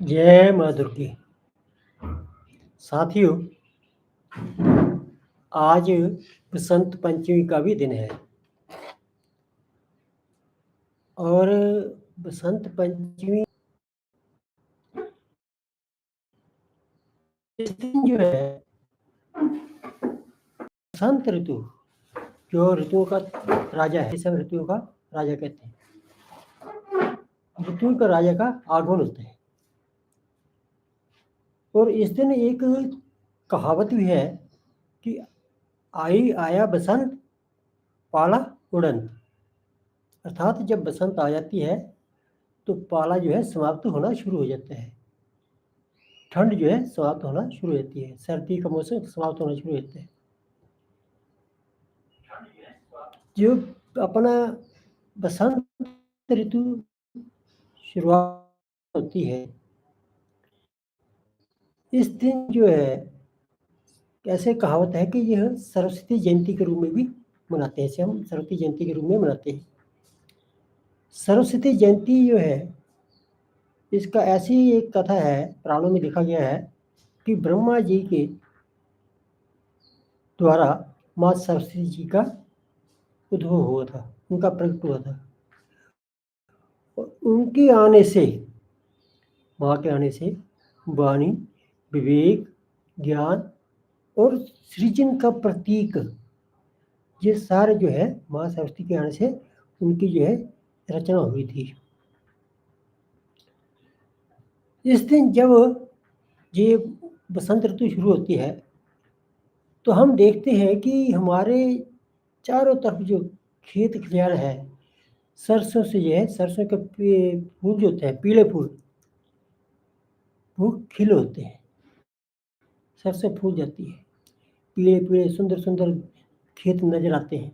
जय माँ दुर्गे। साथियों, आज बसंत पंचमी का भी दिन है और बसंत पंचमी इस दिन जो है बसंत ऋतु जो ऋतुओं का राजा है, सब ऋतुओं का राजा कहते हैं। ऋतुओं का राजा का आगमन होता है और इस दिन एक कहावत भी है कि आई आया बसंत पाला उड़न, अर्थात जब बसंत आ जाती है तो पाला जो है समाप्त होना शुरू हो जाता है, ठंड जो है समाप्त होना शुरू हो जाती है, सर्दी का मौसम समाप्त होना शुरू हो जाता है। जो अपना बसंत ऋतु शुरुआत होती है, इस दिन जो है ऐसे कहावत है कि यह सरस्वती जयंती के रूप में भी मनाते हैं। इसे हम सरस्वती जयंती के रूप में मनाते हैं। सरस्वती जयंती जो है, इसका ऐसी एक कथा है, पुराणों में लिखा गया है कि ब्रह्मा जी के द्वारा माँ सरस्वती जी का उद्भव हुआ था, उनका प्रकट हुआ था। और उनके आने से, माँ के आने से वाणी, विवेक, ज्ञान और सृजन का प्रतीक, ये सारे जो है माँ सरस्वती के आने से उनकी जो है रचना हुई थी। इस दिन जब ये बसंत ऋतु शुरू होती है तो हम देखते हैं कि हमारे चारों तरफ जो खेत खलियान है, सरसों से जो है, सरसों के फूल जो होते हैं, पीले फूल, वो खिले होते हैं, सरसों फूल जाती है, पीले पीले सुंदर सुंदर खेत नजर आते हैं।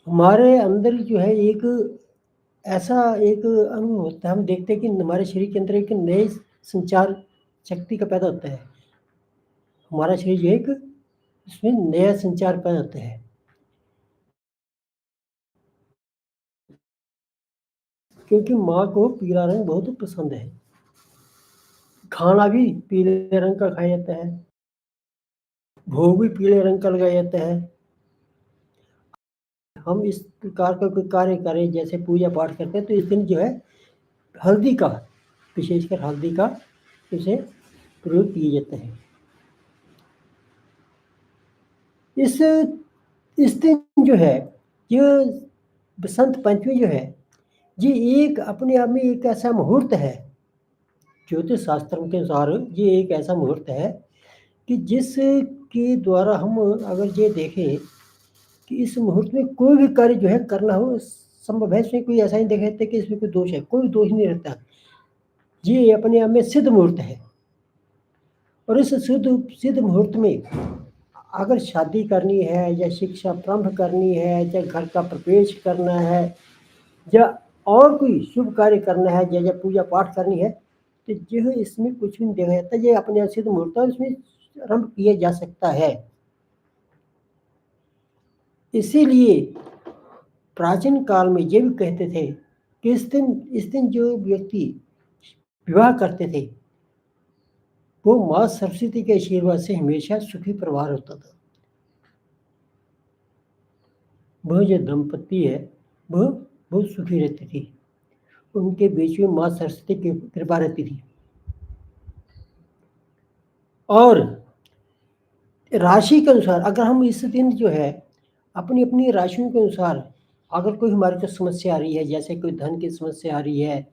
हमारे अंदर जो है एक ऐसा एक अनुभव होता है, हम देखते हैं कि हमारे शरीर के अंदर एक नए संचार शक्ति का पैदा होता है। हमारा शरीर जो है एक उसमें नया संचार पैदा होता है, क्योंकि माँ को पीला रंग बहुत पसंद है। खाना भी पीले रंग का खाया जाता है, भोग भी पीले रंग का लगाया जाता है। हम इस प्रकार का कोई कार्य करें, जैसे पूजा पाठ करते हैं, तो इस दिन जो है हल्दी का, विशेषकर हल्दी का उसे प्रयोग किया जाता है। इस दिन जो है, ये बसंत पंचमी जो है, ये एक अपने आप में एक ऐसा मुहूर्त है, ज्योतिष शास्त्रों के अनुसार ये एक ऐसा मुहूर्त है कि जिसके द्वारा हम अगर ये देखें कि इस मुहूर्त में कोई भी कार्य जो है करना हो संभव है। इसमें कोई ऐसा नहीं देखा जाता कि इसमें कोई दोष है, कोई दोष नहीं रहता। ये अपने आप में सिद्ध मुहूर्त है और इस सिद्ध मुहूर्त में अगर शादी करनी है या शिक्षा प्रारंभ करनी है या घर का प्रवेश करना है या और कोई शुभ कार्य करना है या पूजा पाठ करनी है, तो यह इसमें कुछ भी नहीं देखा जाता। ये अपने आप सिद्ध मुहूर्त है, इसमें आरंभ किया जा सकता है। इसीलिए प्राचीन काल में ये भी कहते थे कि इस दिन जो व्यक्ति विवाह करते थे वो माँ सरस्वती के आशीर्वाद से हमेशा सुखी परिवार होता था। वह जो दंपति है वह बहुत सुखी रहती थी, उनके बीच में माँ सरस्वती की कृपा रहती थी। और राशि के अनुसार अगर हम इस दिन जो है अपनी अपनी राशियों के अनुसार अगर कोई हमारे को समस्या आ रही है, जैसे कोई धन की समस्या आ रही है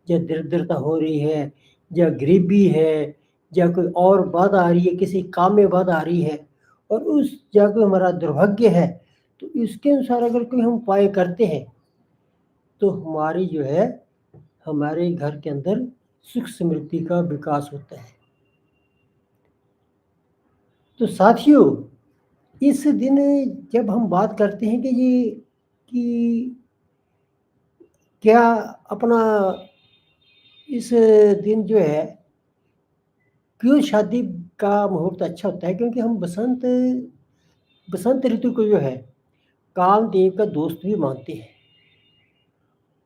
या दरिद्रता हो रही है या गरीबी है या कोई और बाधा आ रही है, किसी काम में बाधा आ रही है और उस या कोई हमारा दुर्भाग्य है, तो इसके अनुसार अगर कोई हम उपाय करते हैं तो हमारी जो है हमारे घर के अंदर सुख समृद्धि का विकास होता है। तो साथियों, इस दिन जब हम बात करते हैं कि ये कि क्या अपना इस दिन जो है क्यों शादी का मुहूर्त अच्छा होता है, क्योंकि हम बसंत ऋतु को जो है कामदेव का दोस्त भी मानते हैं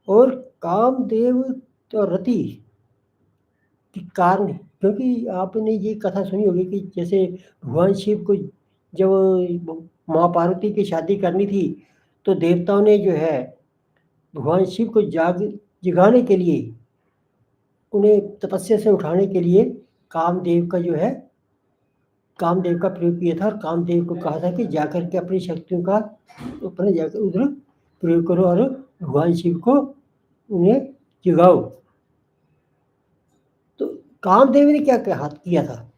और कामदेव तो रति के कारण, क्योंकि आपने ये कथा सुनी होगी कि जैसे भगवान शिव को जब माँ पार्वती की शादी करनी थी, तो देवताओं ने जो है भगवान शिव को जगाने के लिए, उन्हें तपस्या से उठाने के लिए कामदेव का प्रयोग किया था, और कामदेव को कहा था कि जाकर के अपनी शक्तियों का अपने जाकर उधर प्रयोग करो और भगवान शिव को उन्हें जगाओ। तो कामदेव ने क्या किया था?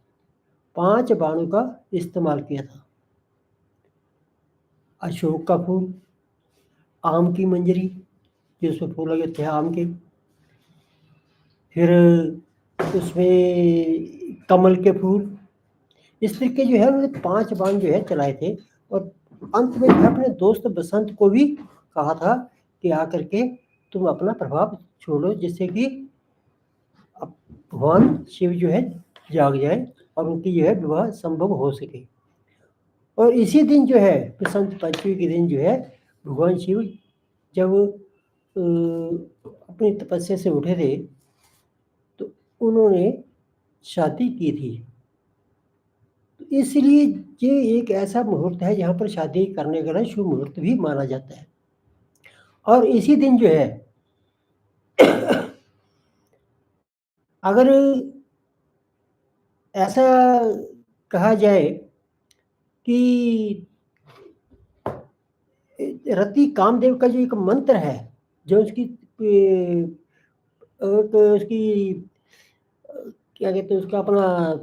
5 बाणों का इस्तेमाल किया था। अशोक का फूल, आम की मंजरी, जिसमें फूल लगे थे आम के, फिर उसमें कमल के फूल, इस तरीके जो है उन्होंने 5 बाण जो है चलाए थे। और अंत में जो अपने दोस्त बसंत को भी कहा था कि आकर के तुम अपना प्रभाव छोड़ो, जिससे कि भगवान शिव जो है जाग जाए और उनकी जो है विवाह संभव हो सके। और इसी दिन जो है बसंत पंचमी के दिन जो है भगवान शिव जब अपनी तपस्या से उठे थे, तो उन्होंने शादी की थी। तो इसलिए ये एक ऐसा मुहूर्त है जहाँ पर शादी करने का शुभ मुहूर्त भी माना जाता है। और इसी दिन जो है अगर ऐसा कहा जाए कि रति कामदेव का जो एक मंत्र है, जो उसकी एक उसकी क्या कहते हैं उसका अपना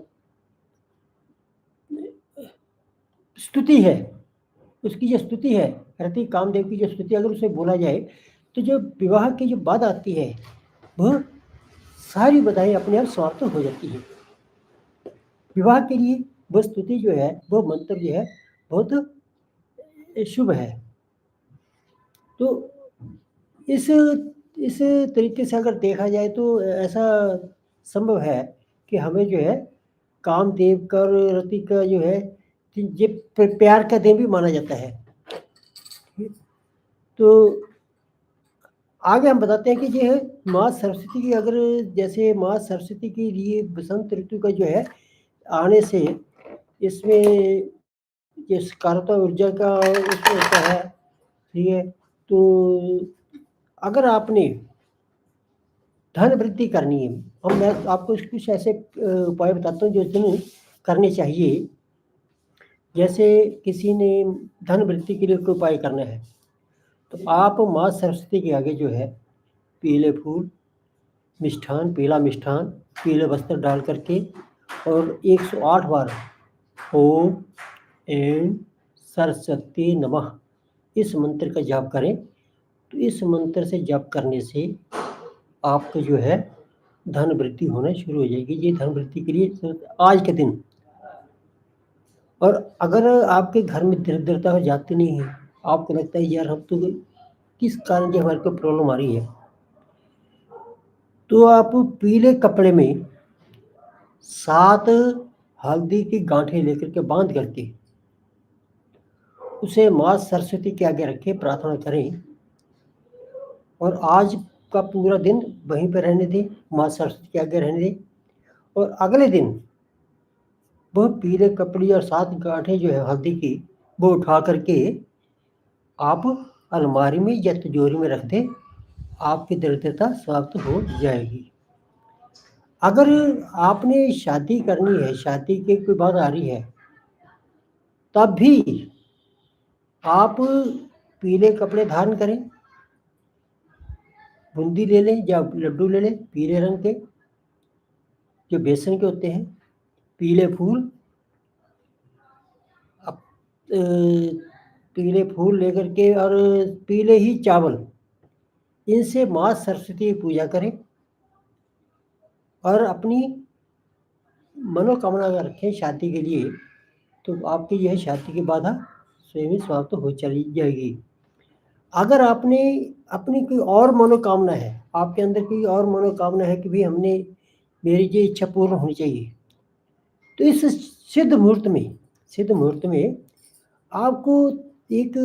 स्तुति है, उसकी जो स्तुति है, रति कामदेव की जो स्तुति अगर उसे बोला जाए, तो जो विवाह की जो बात आती है वह सारी बधाई अपने आप समाप्त हो जाती है। विवाह के लिए वह स्तुति जो है, वह मंत्र जो है बहुत शुभ है। तो इस तरीके से अगर देखा जाए तो ऐसा संभव है कि हमें जो है कामदेव का और रति का जो है ये प्यार का दिन भी माना जाता है। तो आगे हम बताते हैं कि जो है माँ सरस्वती की, अगर जैसे माँ सरस्वती के लिए बसंत ऋतु का जो है आने से इसमें ये सकारात्मक ऊर्जा का उसमें होता है, ठीक है। तो अगर आपने धन वृद्धि करनी है, और मैं आपको कुछ ऐसे उपाय बताता हूँ जो दिन करने चाहिए। जैसे किसी ने धन वृद्धि के लिए कोई उपाय करना है, तो आप माँ सरस्वती के आगे जो है पीले फूल, मिष्ठान, पीला मिष्ठान, पीले वस्त्र डाल करके और 108 बार ओम ऐं सरस्वती नमः इस मंत्र का जाप करें। तो इस मंत्र से जाप करने से आपको जो है धन वृद्धि होना शुरू हो जाएगी। ये धन वृद्धि के लिए आज के दिन। और अगर आपके घर में दरिद्रता जाती नहीं है, आपको लगता है यार हम तो किस कारण से हमारे को प्रॉब्लम आ रही है, तो आप पीले कपड़े में 7 हल्दी की गांठें लेकर के बांध करके उसे माँ सरस्वती के आगे रखें, प्रार्थना करें और आज का पूरा दिन वहीं पर रहने दें, माँ सरस्वती के आगे रहने दें। और अगले दिन वह पीले कपड़े और 7 गांठें जो है हल्दी की, वो उठा करके आप अलमारी में या तिजोरी में रख दें, आपकी दरिद्रता समाप्त हो जाएगी। अगर आपने शादी करनी है, शादी की कोई बात आ रही है, तब भी आप पीले कपड़े धारण करें, बूंदी ले लें या लड्डू ले लें पीले रंग के जो बेसन के होते हैं, पीले फूल, पीले फूल लेकर के और पीले ही चावल, इनसे माँ सरस्वती की पूजा करें और अपनी मनोकामना अगर रखें शादी के लिए, तो आपकी यह शादी की बाधा स्वयं ही समाप्त हो चली जाएगी। अगर आपने अपनी कोई और मनोकामना है, आपके अंदर कोई और मनोकामना है कि भाई हमने मेरी ये इच्छा पूर्ण होनी चाहिए, तो इस सिद्ध मुहूर्त में आपको एक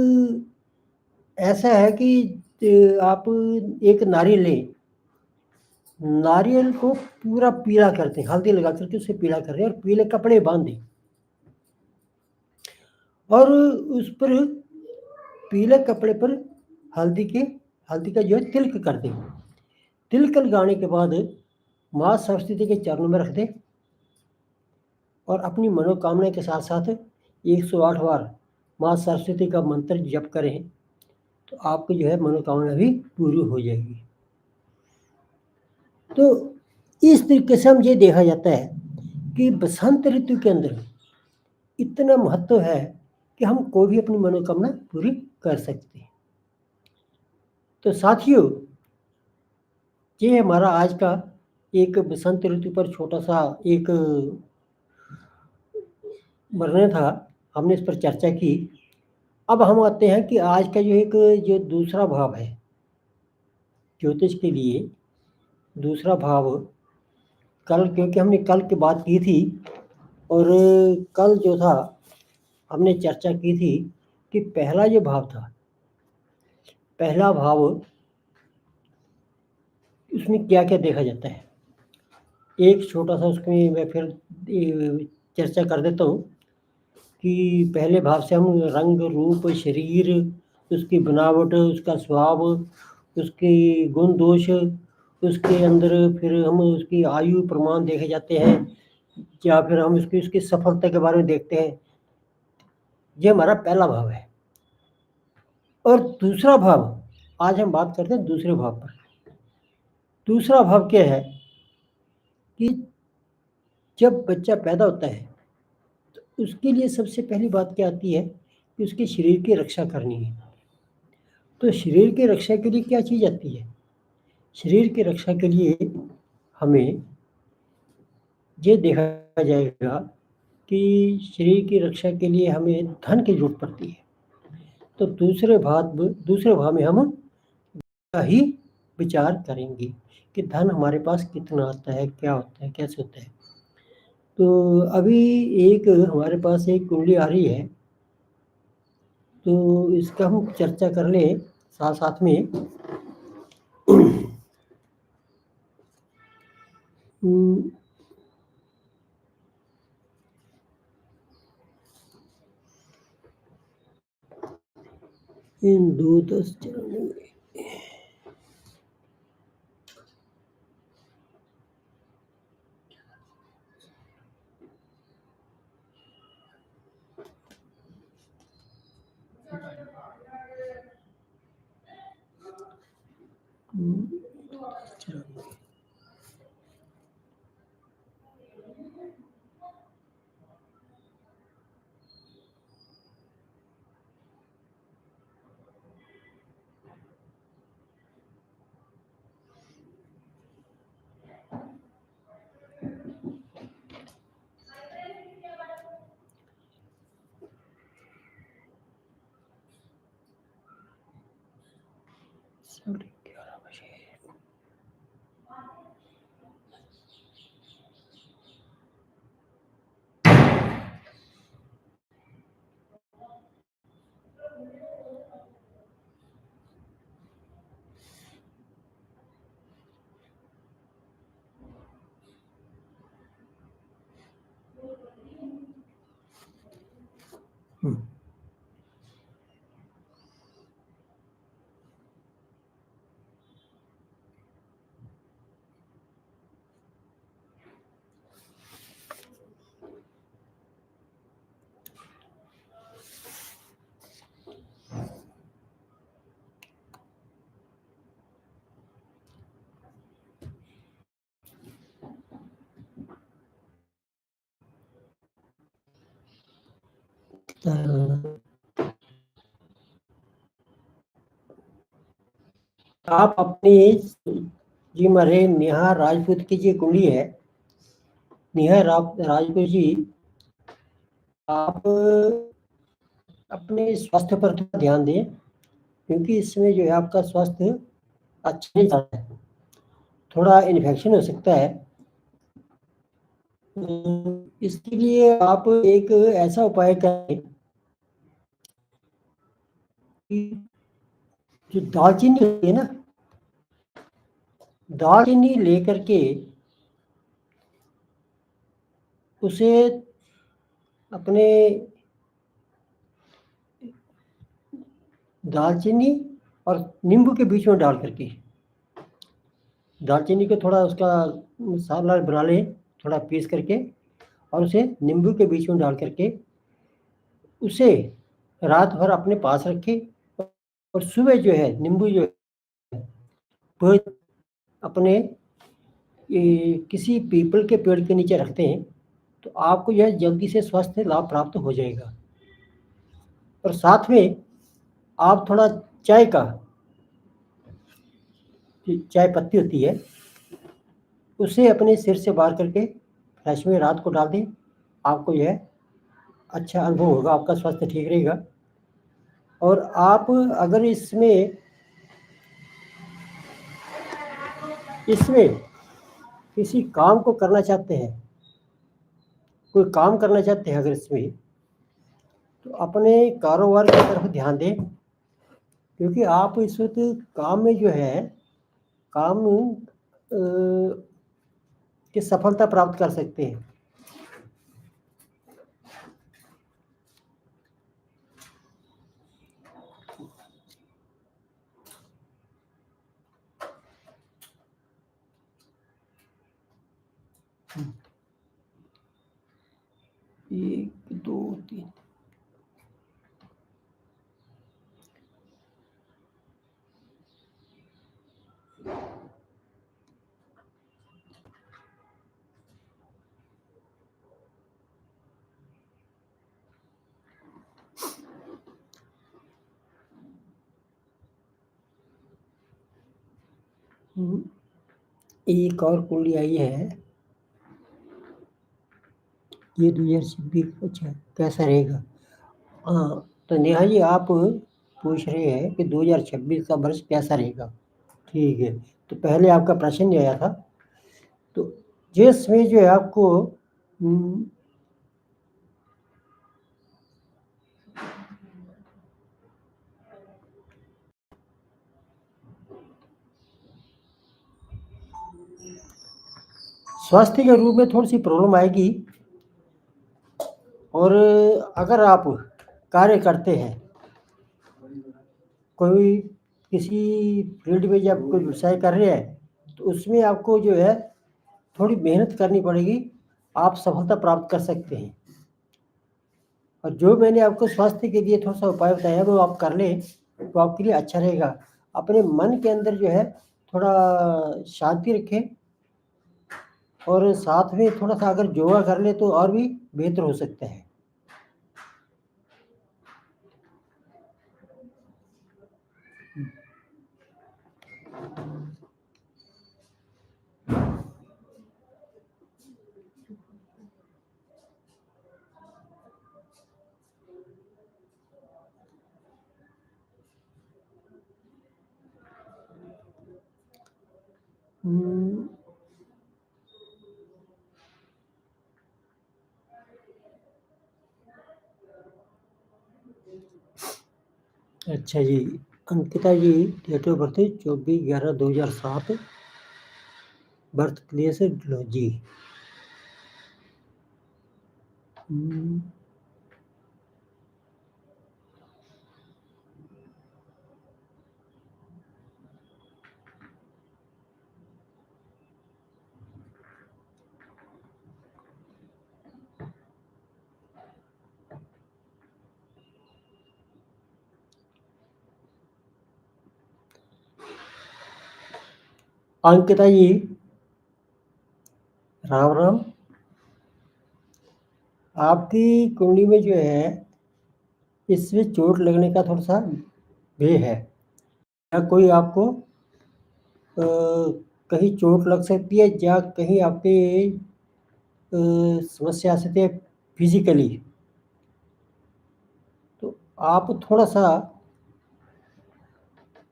ऐसा है कि आप एक नारियल लें नारियल को पूरा पीला करते हैं, हल्दी लगा करके उसे पीला कर रहे हैं और पीले कपड़े बांध दें और उस पर पीले कपड़े पर हल्दी का जो है तिलक कर दें। तिलक लगाने के बाद माँ सरस्वती के चरणों में रख दें और अपनी मनोकामना के साथ साथ 108 बार माँ सरस्वती का मंत्र जप करें तो आपकी जो है मनोकामना भी पूरी हो जाएगी। तो इस तरीके से हम ये देखा जाता है कि बसंत ऋतु के अंदर इतना महत्व है कि हम कोई भी अपनी मनोकामना पूरी कर सकते हैं। तो साथियों, ये हमारा आज का एक बसंत ऋतु पर छोटा सा एक वर्णन था, हमने इस पर चर्चा की। अब हम आते हैं कि आज का जो दूसरा भाव है ज्योतिष के लिए, दूसरा भाव कल, क्योंकि हमने कल की बात की थी और कल जो था हमने चर्चा की थी कि पहला जो भाव था, पहला भाव उसमें क्या क्या देखा जाता है, एक छोटा सा उसमें मैं फिर चर्चा कर देता हूँ कि पहले भाव से हम रंग रूप शरीर, उसकी बनावट, उसका स्वभाव, उसकी गुण दोष, उसके अंदर फिर हम उसकी आयु प्रमाण देखे जाते हैं या फिर हम उसकी सफलता के बारे में देखते हैं। ये हमारा पहला भाव है। और दूसरा भाव, आज हम बात करते हैं दूसरे भाव पर। दूसरा भाव क्या है कि जब बच्चा पैदा होता है तो उसके लिए सबसे पहली बात क्या आती है कि उसके शरीर की रक्षा करनी है। तो शरीर की रक्षा के लिए क्या चीज़ आती है? शरीर की रक्षा के लिए हमें ये देखा जाएगा कि शरीर की रक्षा के लिए हमें धन की जरूरत पड़ती है। तो दूसरे भाव में हम का ही विचार करेंगे कि धन हमारे पास कितना आता है, क्या होता है, कैसे होता है। तो अभी एक हमारे पास एक कुंडली आ रही है, तो इसका हम चर्चा कर लें साथ साथ में। इन 2-10 चरणों में साढ़े 11 बजे। आप अपनी जी हमारे नेहा राजपूत की जी कुंडली है, नेहा राजपूत जी, आप अपने स्वास्थ्य पर थोड़ा ध्यान दें क्योंकि इसमें जो है आपका स्वास्थ्य अच्छा नहीं चल रहा है, थोड़ा इन्फेक्शन हो सकता है। इसके लिए आप एक ऐसा उपाय करें कि जो दालचीनी होती है ना, दालचीनी लेकर के उसे अपने दालचीनी और नींबू के बीच में डाल करके दालचीनी को थोड़ा उसका मसाला बना लें, थोड़ा पीस करके, और उसे नींबू के बीच में डाल करके उसे रात भर अपने पास रखें और सुबह जो है नींबू जो है वो अपने किसी पीपल के पेड़ के नीचे रखते हैं तो आपको यह जल्दी से स्वास्थ्य लाभ प्राप्त हो जाएगा। और साथ में आप थोड़ा चाय का चाय पत्ती होती है उसे अपने सिर से बाहर करके फ्लैश में रात को डाल दें, आपको यह अच्छा अनुभव होगा, आपका स्वास्थ्य ठीक रहेगा। और आप अगर इसमें किसी काम को करना चाहते हैं, कोई काम करना चाहते हैं अगर इसमें, तो अपने कारोबार की तरफ ध्यान दें, क्योंकि आप इस वक्त काम में जो है काम की सफलता प्राप्त कर सकते हैं। एक दो तीन एक और कुंडली आई है, ये 2026 अच्छा कैसा रहेगा। हाँ, तो नेहा जी आप पूछ रहे हैं कि 2026 का वर्ष कैसा रहेगा। ठीक है, तो पहले आपका प्रश्न ये आया था, तो जिसमें जो है आपको स्वास्थ्य के रूप में थोड़ी सी प्रॉब्लम आएगी। और अगर आप कार्य करते हैं, कोई किसी फील्ड में जब कोई व्यवसाय कर रहे हैं तो उसमें आपको जो है थोड़ी मेहनत करनी पड़ेगी, आप सफलता प्राप्त कर सकते हैं। और जो मैंने आपको स्वास्थ्य के लिए थोड़ा सा उपाय बताया वो आप कर लें तो आपके लिए अच्छा रहेगा। अपने मन के अंदर जो है थोड़ा शांति रखें और साथ में थोड़ा सा अगर योगा कर ले तो और भी बेहतर हो सकता है। हम्म, अच्छा जी, Ankita ji date of birth 24/11/2007, birth place Dalhousie. Hmm, Ankita ji Ram Ram. आपकी कुंडली में जो है इसमें चोट लगने का थोड़ा सा भय है, या कोई आपको कहीं चोट लग सकती है या कहीं आपके समस्या आ सकती है फिजिकली। तो आप थोड़ा सा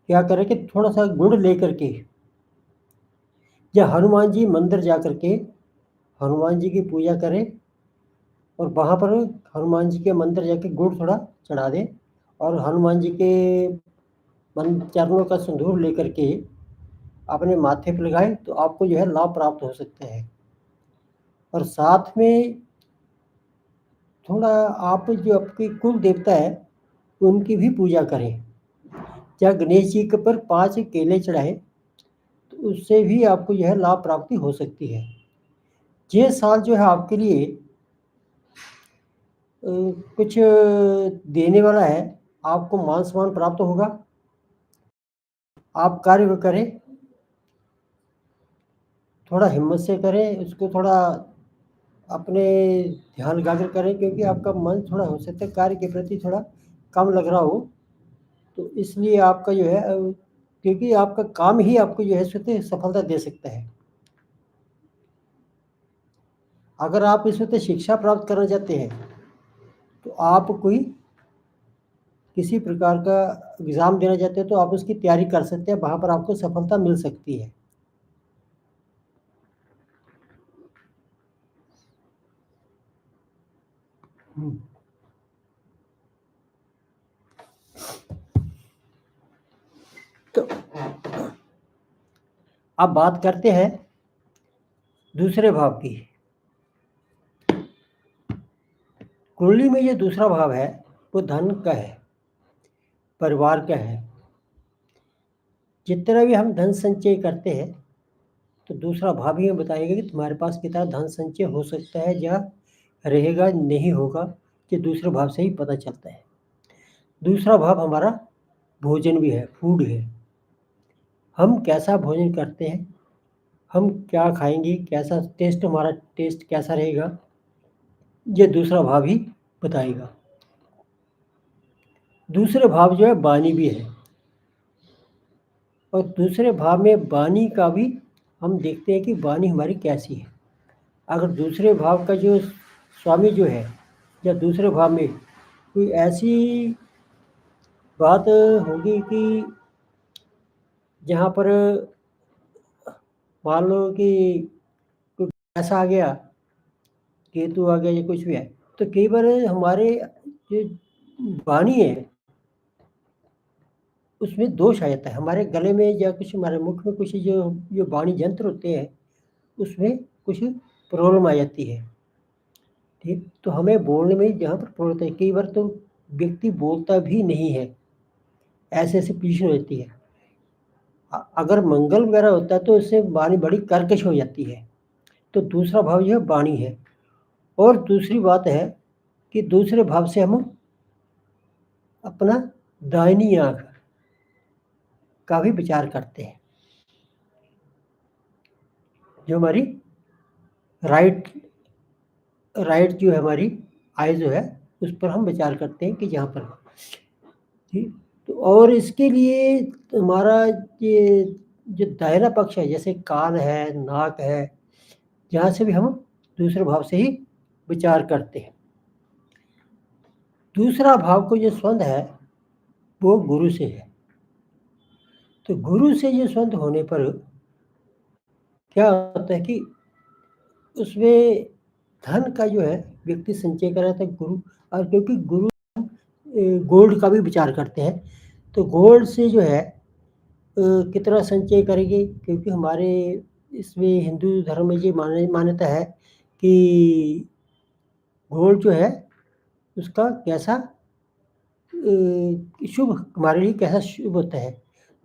क्या करें कि थोड़ा सा गुड़ लेकर के या हनुमान जी मंदिर जा कर के हनुमान जी की पूजा करें और वहाँ पर हनुमान जी के मंदिर जाके गुड़ थोड़ा चढ़ा दें और हनुमान जी के चरणों का सिंदूर लेकर के अपने माथे पर लगाएं तो आपको जो है लाभ प्राप्त हो सकते हैं। और साथ में थोड़ा आप जो आपके कुल देवता है उनकी भी पूजा करें। या गणेश जी के पर 5 केले चढ़ाएं तो उससे भी आपको जो है लाभ प्राप्ति हो सकती है। ये साल जो है आपके लिए कुछ देने वाला है। आपको मान सम्मान प्राप्त होगा। आप कार्य करें, थोड़ा हिम्मत से करें, उसको थोड़ा अपने ध्यान एकाग्र करें, क्योंकि आपका मन थोड़ा हो सकता है कार्य के प्रति थोड़ा कम लग रहा हो। तो इसलिए आपका जो है क्योंकि आपका काम ही आपको जो है स्वतः सफलता दे सकता है। अगर आप इस वक्त शिक्षा प्राप्त करना चाहते हैं तो आप कोई किसी प्रकार का एग्ज़ाम देना चाहते हैं तो आप उसकी तैयारी कर सकते हैं, वहाँ पर आपको सफलता मिल सकती है। तो अब बात करते हैं दूसरे भाव की। कुंडली में जो दूसरा भाव है वो धन का है, परिवार का है। जितना भी हम धन संचय करते हैं तो दूसरा भाव ही हमें बताएगा कि तुम्हारे पास कितना धन संचय हो सकता है या रहेगा, नहीं होगा, कि दूसरे भाव से ही पता चलता है। दूसरा भाव हमारा भोजन भी है, फूड है। हम कैसा भोजन करते हैं, हम क्या खाएंगे, कैसा टेस्ट, हमारा टेस्ट कैसा रहेगा, ये दूसरा भाव ही बताएगा। दूसरे भाव जो है वाणी भी है, और दूसरे भाव में वाणी का भी हम देखते हैं कि वाणी हमारी कैसी है। अगर दूसरे भाव का जो स्वामी जो है या दूसरे भाव में कोई ऐसी बात होगी कि जहाँ पर मान लो कि कोई ऐसा आ गया, केतु आ गया या कुछ भी है, तो कई बार हमारे जो वाणी है उसमें दोष आ जाता है। हमारे गले में या कुछ हमारे मुख में कुछ जो जो वाणी यंत्र होते हैं उसमें कुछ प्रॉब्लम आ जाती है। ठीक, तो हमें बोलने में जहाँ पर प्रॉब्लम होता है, कई बार तो व्यक्ति बोलता भी नहीं है, ऐसे ऐसे पोजीशन हो जाती है। अगर मंगल वगैरह होता है तो इससे वाणी बड़ी कर्कश हो जाती है। तो दूसरा भाव जो है वाणी है। और दूसरी बात है कि दूसरे भाव से हम अपना दाहिनी आंख का भी विचार करते हैं। जो हमारी राइट राइट जो है हमारी आई जो है उस पर हम विचार करते हैं कि जहाँ पर ठीक। तो और इसके लिए हमारा ये जो दाहिना पक्ष है, जैसे कान है, नाक है, जहाँ से भी हम दूसरे भाव से ही विचार करते हैं। दूसरा भाव को जो संबंध है वो गुरु से है। तो गुरु से ये संबंध होने पर क्या होता है कि उसमें धन का जो है व्यक्ति संचय कर रहा था गुरु। और क्योंकि गुरु गोल्ड का भी विचार करते हैं, तो गोल्ड से जो है कितना संचय करेंगे, क्योंकि हमारे इसमें हिंदू धर्म में ये मान्यता है कि गोल्ड जो है उसका कैसा शुभ, हमारे लिए कैसा शुभ होता है।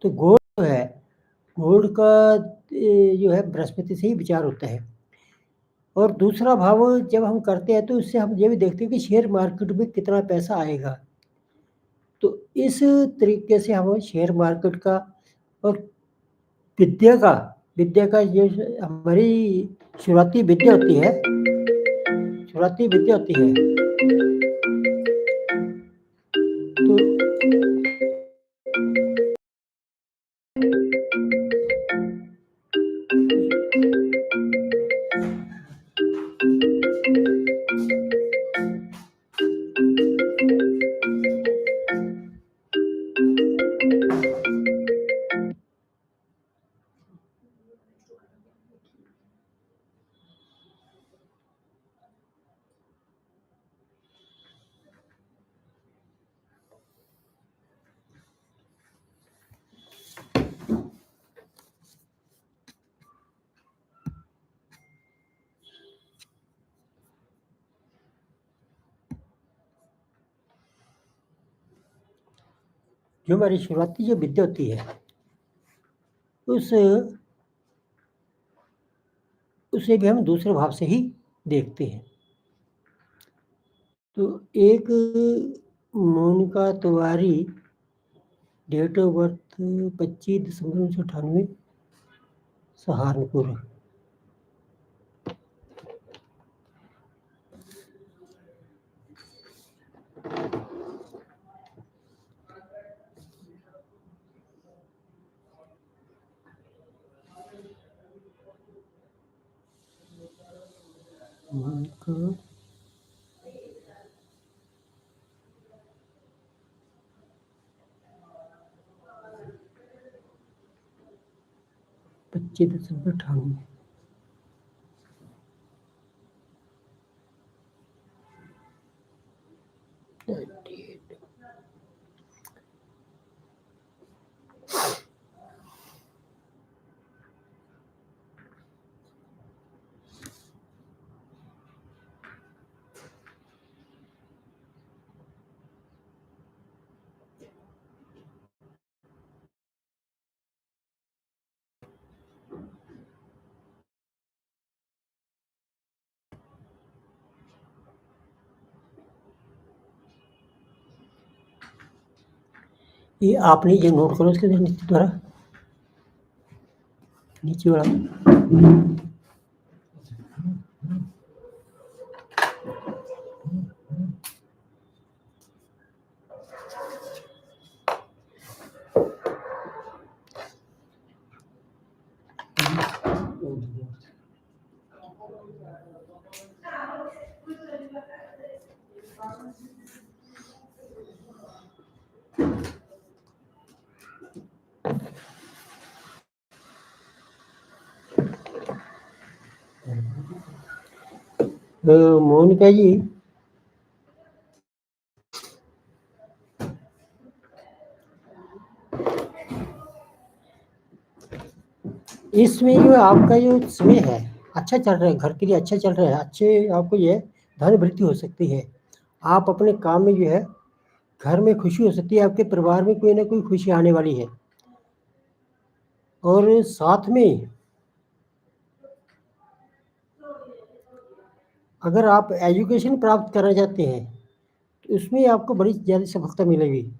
तो गोल्ड जो है, गोल्ड का जो है बृहस्पति से ही विचार होता है। और दूसरा भाव जब हम करते हैं तो इससे हम ये भी देखते हैं कि शेयर मार्केट में कितना पैसा आएगा। तो इस तरीके से हम शेयर मार्केट का और विद्या का विद्या का ये हमारी शुरुआती विद्या होती है, शुरुआती विद्या होती है। तो जो हमारी शुरुआती जो विद्या होती है, उस उसे भी हम दूसरे भाव से ही देखते हैं। तो एक Monika Tiwari, date of birth 25 दिसंबर 1998, सहारनपुर। मोनिका 25 दिसंबर 1998। ये आपने ये नोट करो इसके नीचे द्वारा, नीचे वाला। मोनिका जी, इसमें जो आपका जो समय है अच्छा चल रहा है, घर के लिए अच्छा चल रहा है, अच्छे आपको ये धन वृद्धि हो सकती है। आप अपने काम में जो है, घर में खुशी हो सकती है, आपके परिवार में कोई ना कोई खुशी आने वाली है। और साथ में अगर आप एजुकेशन प्राप्त करना चाहते हैं, तो उसमें आपको बड़ी ज़्यादा सफलता मिलेगी।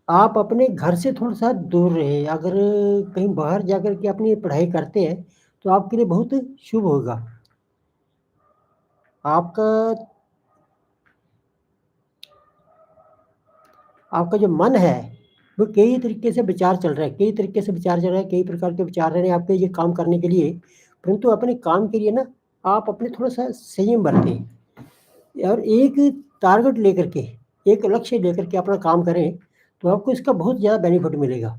आप अपने घर से थोड़ा-सा दूर रहें, अगर कहीं बाहर जाकर के अपनी पढ़ाई करते हैं, तो आपके लिए बहुत शुभ होगा। आपका आपका जो मन है, वो कई तरीके से विचार चल रहा है, कई तरीके से विचार चल रहा है, कई प्रकार के विचार रह रहे हैं आपके ये काम करने के लिए, परंतु अपने काम के लिए ना आप अपने थोड़ा-सा संयम बरतें और एक टारगेट लेकर के, एक लक्ष्य लेकर के अपना काम करें, तो आपको इसका बहुत ज़्यादा बेनिफिट मिलेगा।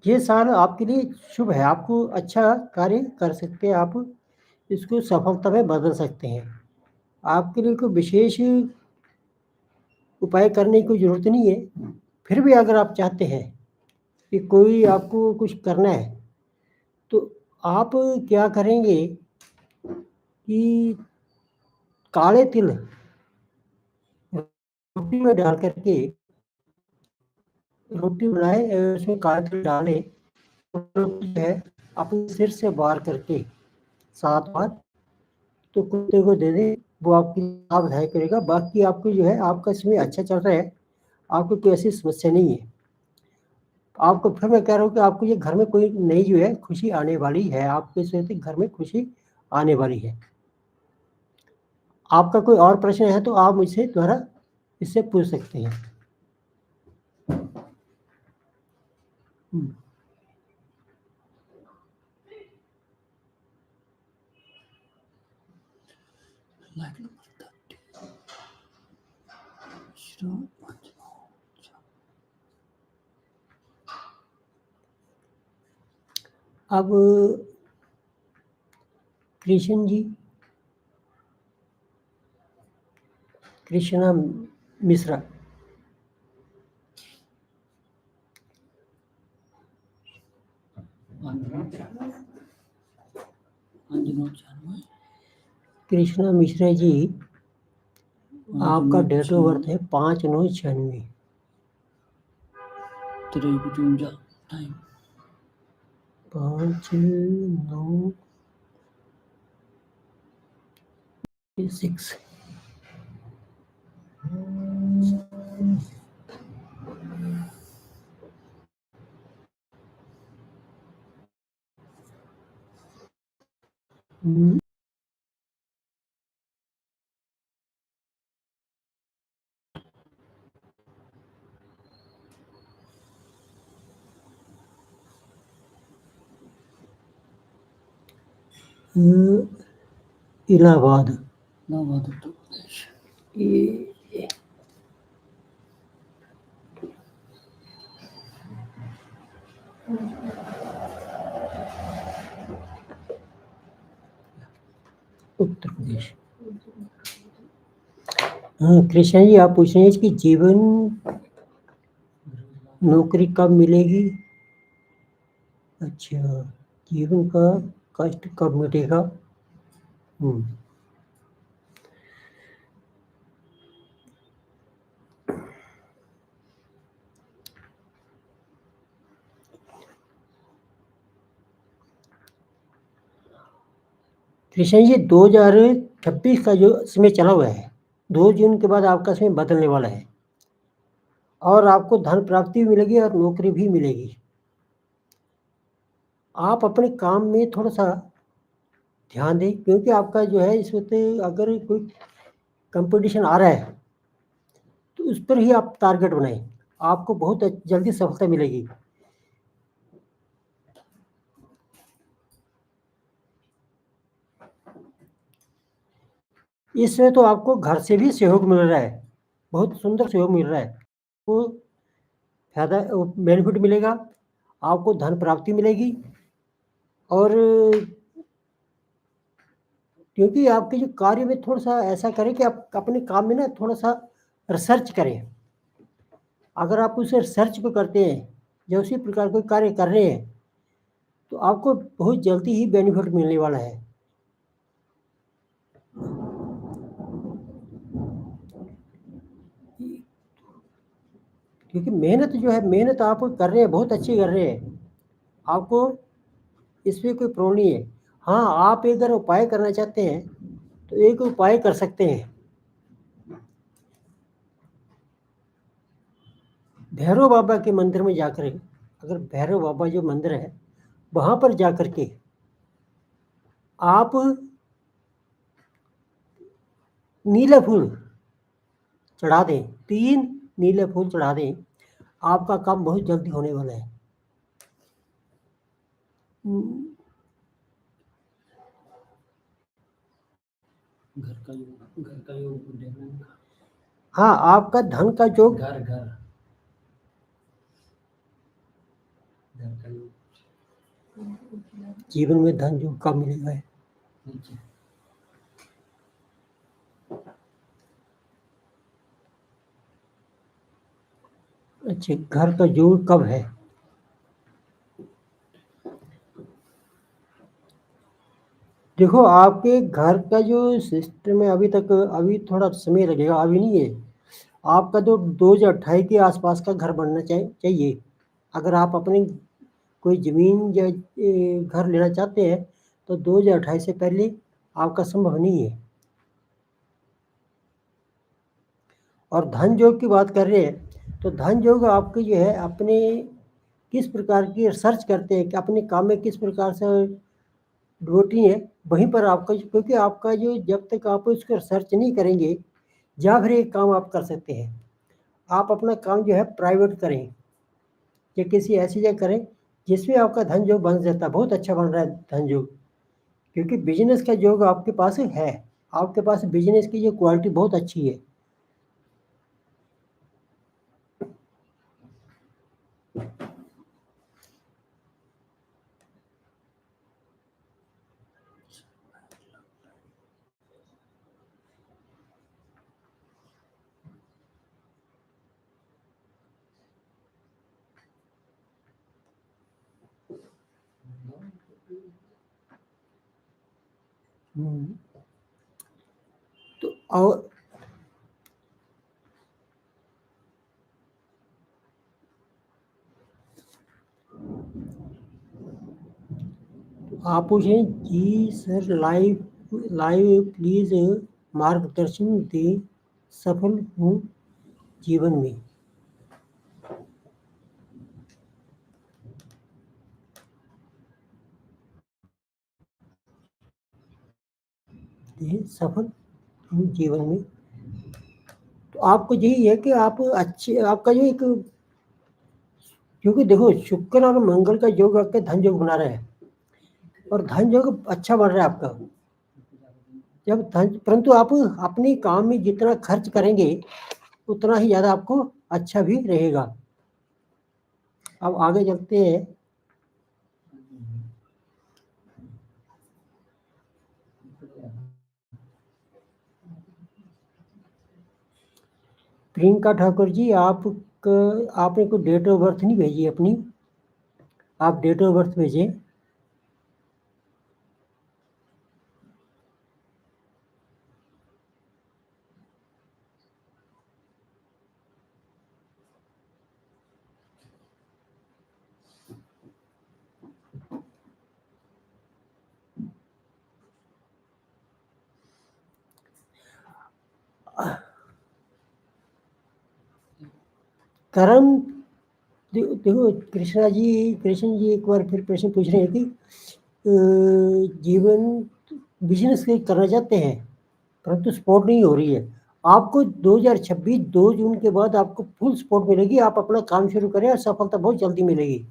ये साल आपके लिए शुभ है, आपको अच्छा कार्य कर सकते हैं आप, इसको सफलता में बदल सकते हैं। आपके लिए कोई विशेष उपाय करने की कोई ज़रूरत नहीं है। फिर भी अगर आप चाहते हैं कि कोई आपको कुछ करना है, तो आप क्या करेंगे कि काले तिल रोटी में डाल कर के रोटी बनाएँ, उसमें काले तिल डालें, और रोटी जो है अपने सिर से वार करके 7 बार तो कुत्ते को दे दें, वो आपकी लाभदायक करेगा। बाकी आपको जो है आपका समय अच्छा चल रहा है, आपको कोई ऐसी समस्या नहीं है। आपको फिर मैं कह रहा हूँ कि आपको ये घर में कोई नई जो है खुशी आने वाली है, आपके से घर में खुशी आने वाली है। आपका कोई और प्रश्न है तो आप मुझसे दोबारा इससे पूछ सकते हैं। हुँ। अब कृष्ण जी, कृष्णा मिश्रा। कृष्णा मिश्रा जी, आपका डेट ऑफ बर्थ है 5/9/96। 5/9/6। इलाहाबाद। उत्तर प्रदेश। उत्तर प्रदेश। हाँ कृष्णा जी, आप पूछ रहे हैं कि जीवन नौकरी कब मिलेगी। अच्छा, जीवन का कष्ट कब मिटेगा। कृष्ण जी, 2026 का जो समय चला हुआ है, 2 जून के बाद आपका समय बदलने वाला है और आपको धन प्राप्ति भी मिलेगी और नौकरी भी मिलेगी। आप अपने काम में थोड़ा-सा ध्यान दें, क्योंकि आपका जो है इस वक़्त अगर कोई कॉम्पिटिशन आ रहा है, तो उस पर ही आप टारगेट बनाएँ। आपको बहुत जल्दी सफलता मिलेगी। इस समय तो आपको घर से भी सहयोग मिल रहा है, बहुत सुंदर सहयोग मिल रहा है। वो फ़ायदा बेनिफिट मिलेगा, आपको धन प्राप्ति मिलेगी और क्योंकि आपके जो कार्य में थोड़ा-सा ऐसा करें कि आप अपने काम में ना थोड़ा-सा रिसर्च करें। अगर आप उस रिसर्च को करते हैं या उसी प्रकार कोई कार्य कर रहे हैं, तो आपको बहुत जल्दी ही बेनिफिट मिलने वाला है। क्योंकि मेहनत आप कर रहे हैं, बहुत अच्छी कर रहे हैं। आपको इसमें कोई प्रॉब्लम नहीं है। हाँ, आप अगर उपाय करना चाहते हैं, तो एक उपाय कर सकते हैं। भैरव बाबा के मंदिर में जाकर, अगर भैरव बाबा जो मंदिर है, वहाँ पर जाकर के आप नीला फूल चढ़ा दें, 3 नीले फूल चढ़ा दें, आपका काम बहुत जल्दी होने वाला है। घर का योग। हाँ, आपका धन का जो घर का योग, जीवन में धन योग कब मिलेगा है। अच्छा, घर का योग कब है। देखो, आपके घर का जो सिस्टम है अभी थोड़ा समय लगेगा, अभी नहीं है। आपका तो 2028 के आसपास का घर बनना चाहिए। अगर आप अपनी कोई ज़मीन या घर लेना चाहते हैं, तो 2028 से पहले आपका संभव नहीं है। और धन योग की बात कर रहे हैं, तो धन योग आपकी जो है अपने किस प्रकार की रिसर्च करते हैं कि अपने काम में किस प्रकार से डिवोटी है, वहीं पर आपका, क्योंकि आपका जो जब तक आप उसको रिसर्च नहीं करेंगे, या फिर एक काम आप कर सकते हैं, आप अपना काम जो है प्राइवेट करें या किसी ऐसी जगह करें जिसमें आपका धन योग बन जाता है। बहुत अच्छा बन रहा है धन योग, क्योंकि बिजनेस का योग आपके पास है। आपके पास बिजनेस की जो क्वालिटी बहुत अच्छी है। तो और आप पूछें जी सर, लाइव लाइव प्लीज मार्गदर्शन दें, सफल हूँ जीवन में। सफल हूँ जीवन में। तो आपको यही है कि आप अच्छे, आपका जो एक, क्योंकि देखो शुक्र और मंगल का योग आपके धन योग बना रहा है, और धन योग अच्छा बन रहा है आपका। जब धन, परंतु आप अपने काम में जितना खर्च करेंगे उतना ही ज़्यादा आपको अच्छा भी रहेगा। अब आगे चलते हैं। प्रियंका ठाकुर जी, आपने कोई डेट ऑफ बर्थ नहीं भेजी अपनी, आप डेट ऑफ बर्थ भेजें। कर्म, देखो कृष्ण जी एक बार फिर प्रश्न पूछ रहे हैं कि जीवन बिजनेस करना चाहते हैं, परंतु सपोर्ट नहीं हो रही है। आपको 2026 2 जून के बाद आपको फुल सपोर्ट मिलेगी। आप अपना काम शुरू करें और सफलता बहुत जल्दी मिलेगी।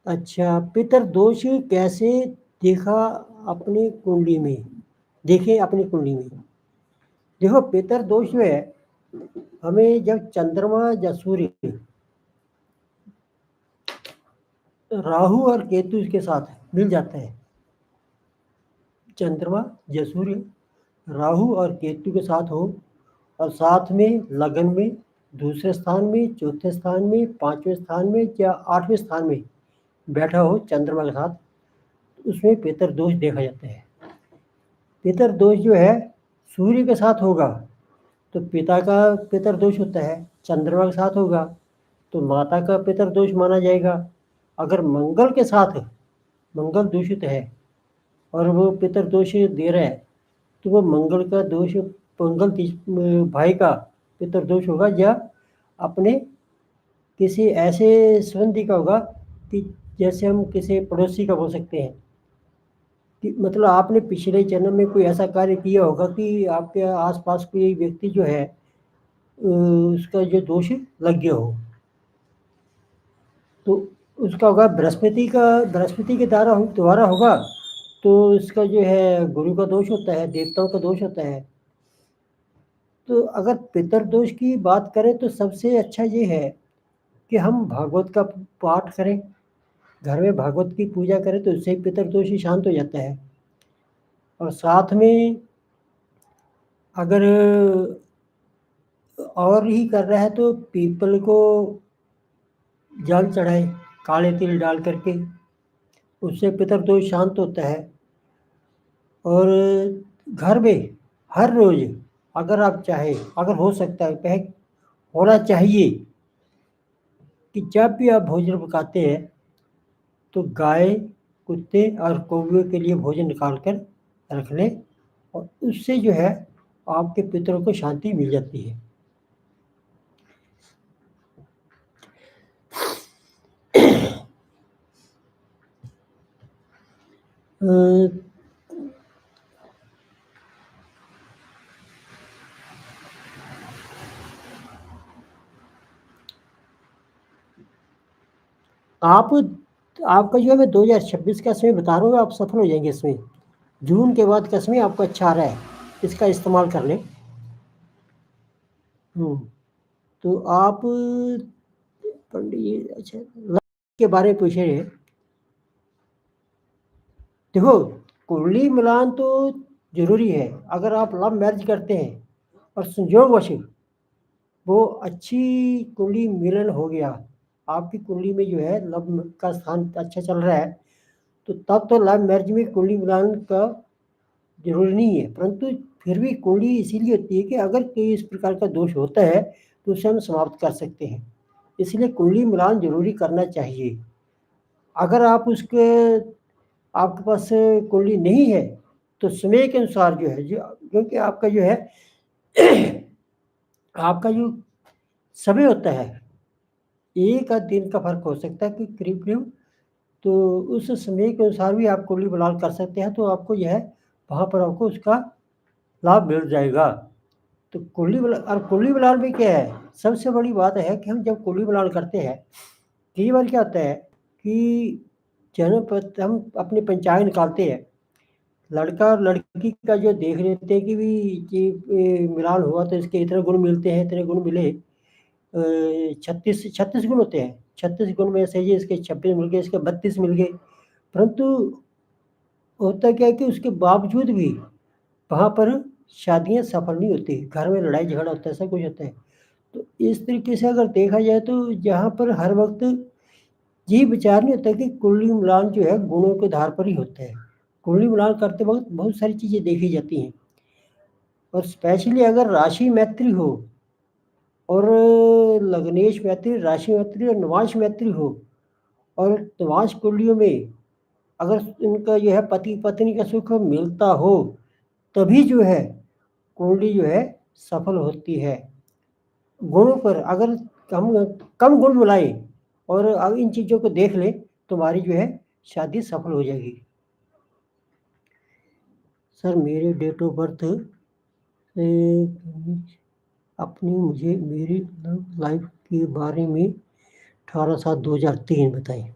अच्छा, पितर दोष कैसे देखा अपनी कुंडली में, देखें अपनी कुंडली में। देखो पितर दोष जो है, हमें जब चंद्रमा या सूर्य, राहु और केतु के साथ मिल जाते हैं, चंद्रमा या सूर्य राहु और केतु के साथ हो, और साथ में लगन में, दूसरे स्थान में, चौथे स्थान में, पांचवें स्थान में या आठवें स्थान में बैठा हो चंद्रमा के साथ, उसमें पितर दोष देखा जाता है। पितर दोष जो है सूर्य के साथ होगा तो पिता का पितर दोष होता है, चंद्रमा के साथ होगा तो माता का पितर दोष माना जाएगा। अगर मंगल के साथ, मंगल दूषित है और वो पितर दोष दे रहा है, तो वो मंगल का दोष, भाई का पितर दोष होगा, या अपने किसी ऐसे संबंधी का होगा कि जैसे हम किसी पड़ोसी का बोल सकते हैं कि मतलब आपने पिछले जन्म में कोई ऐसा कार्य किया होगा कि आपके आसपास कोई व्यक्ति जो है उसका जो दोष लग गया हो, तो उसका होगा बृहस्पति के द्वारा होगा, तो इसका जो है गुरु का दोष होता है, देवताओं का दोष होता है। तो अगर पितर दोष की बात करें तो सबसे अच्छा ये है कि हम भागवत का पाठ करें, घर में भागवत की पूजा करें, तो उससे पितर दोष ही शांत हो जाता है। और साथ में अगर और ही कर रहा है तो पीपल को जल चढ़ाए काले तिल डाल करके, उससे पितर दोष शांत होता है। और घर में हर रोज, अगर आप चाहे, अगर हो सकता है, होना चाहिए कि जब भी आप भोजन पकाते हैं तो गाय, कुत्ते और कौवे के लिए भोजन निकाल कर रख लें, और उससे जो है आपके पितरों को शांति मिल जाती है। आप आपका जो है, मैं 2026 का समय बता रहा हूँ, आप सफल हो जाएंगे इसमें। जून के बाद का समय आपका अच्छा आ रहा है, इसका इस्तेमाल कर लें। तो आप पंडित जी, अच्छा लव के बारे में पूछ रहे हैं। देखो कुंडली मिलान तो जरूरी है। अगर आप लव मैरिज करते हैं और संयोगवश वो अच्छी कुंडली मिलन हो गया, आपकी कुंडली में जो है लव का स्थान अच्छा चल रहा है, तो तब तो लव मैरिज में कुंडली मिलान का ज़रूरी नहीं है, परंतु फिर भी कुंडली इसीलिए होती है कि अगर कोई इस प्रकार का दोष होता है, तो उसे हम समाप्त कर सकते हैं। इसलिए कुंडली मिलान ज़रूरी करना चाहिए। अगर आप उसके आपके पास कुंडली नहीं है, तो समय के अनुसार जो है, जो क्योंकि आपका जो है आपका जो समय होता है, 1 आध दिन का फ़र्क हो सकता है कि करीब-करीब, तो उस समय के अनुसार भी आप कुंडली मिलान कर सकते हैं, तो आपको यह वहाँ पर आपको उसका लाभ मिल जाएगा। तो कुंडली मिलान में क्या है, सबसे बड़ी बात है कि हम जब कुंडली मिलान करते हैं, कई बार क्या होता है कि जन्म पत्र हम अपनी पंचांग निकालते हैं, लड़का और लड़की का जो देख लेते हैं कि भी ये मिलान हुआ तो इसके इतने गुण मिलते हैं, इतने गुण मिले। 36 गुण होते हैं, 36 गुण में से ये इसके 26 मिल गए, इसके 32 मिल गए। परंतु होता क्या है कि उसके बावजूद भी वहाँ पर शादियाँ सफल नहीं होती, घर में लड़ाई झगड़ा होता है, सब कुछ होता है। तो इस तरीके से अगर देखा जाए तो जहाँ पर हर वक़्त ये विचार नहीं होता कि कुंडली मिलान जो है गुणों के आधार पर ही होता है। कुंडली मिलान करते वक़्त बहुत सारी चीज़ें देखी जाती हैं, और स्पेशली अगर राशि मैत्री हो, और लग्नेश मैत्री, राशि मैत्री और नवांश मैत्री हो, और नवांश कुंडलियों में अगर इनका जो है पति-पत्नी का सुख मिलता हो, तभी जो है कुंडली जो है सफल होती है। गुणों पर अगर हम कम गुण मिलाएँ और इन चीज़ों को देख लें, तो हमारी जो है शादी सफल हो जाएगी। सर मेरे डेट ऑफ बर्थ से अपनी मुझे मेरी लव लाइफ के बारे में 18/7/2003 बताएँ।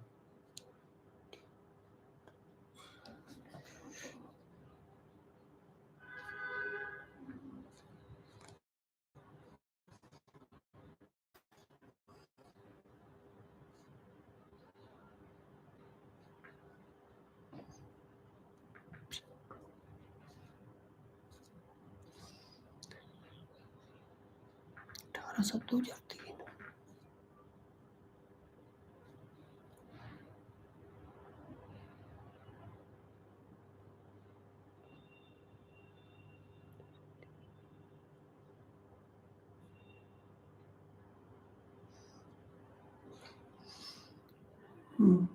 18/7/2003। हुँ।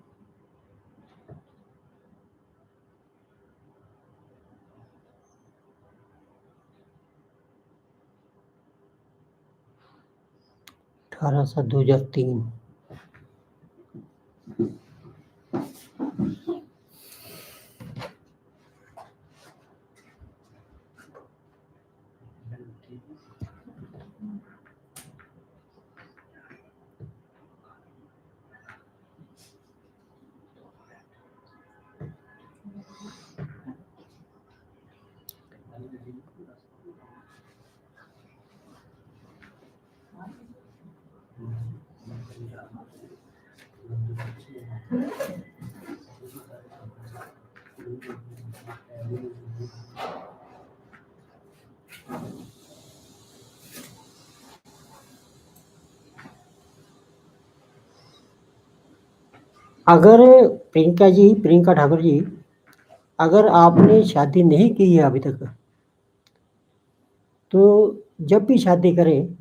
18/7/2003। अगर प्रियंका ठाकुर जी, अगर आपने शादी नहीं की है अभी तक, तो जब भी शादी करें,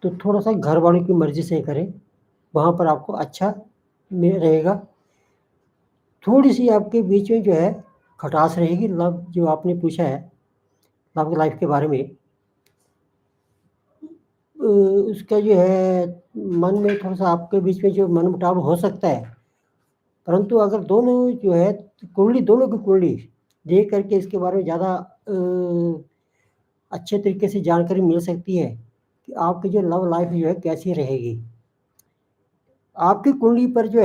तो थोड़ा-सा घर वालों की मर्ज़ी से करें, वहाँ पर आपको अच्छा में रहेगा। थोड़ी-सी आपके बीच में जो है खटास रहेगी, लव जो आपने पूछा है, लव लाइफ़ के बारे में। उसका जो है मन में थोड़ा-सा आपके बीच में जो मनमुटाव हो सकता है, परंतु अगर दोनों जो है कुंडली, दोनों की कुंडली देख कर के इसके बारे में ज़्यादा अच्छे तरीके से जानकारी मिल सकती है कि आपकी जो लव लाइफ़ जो है कैसी रहेगी। आपकी कुंडली पर जो है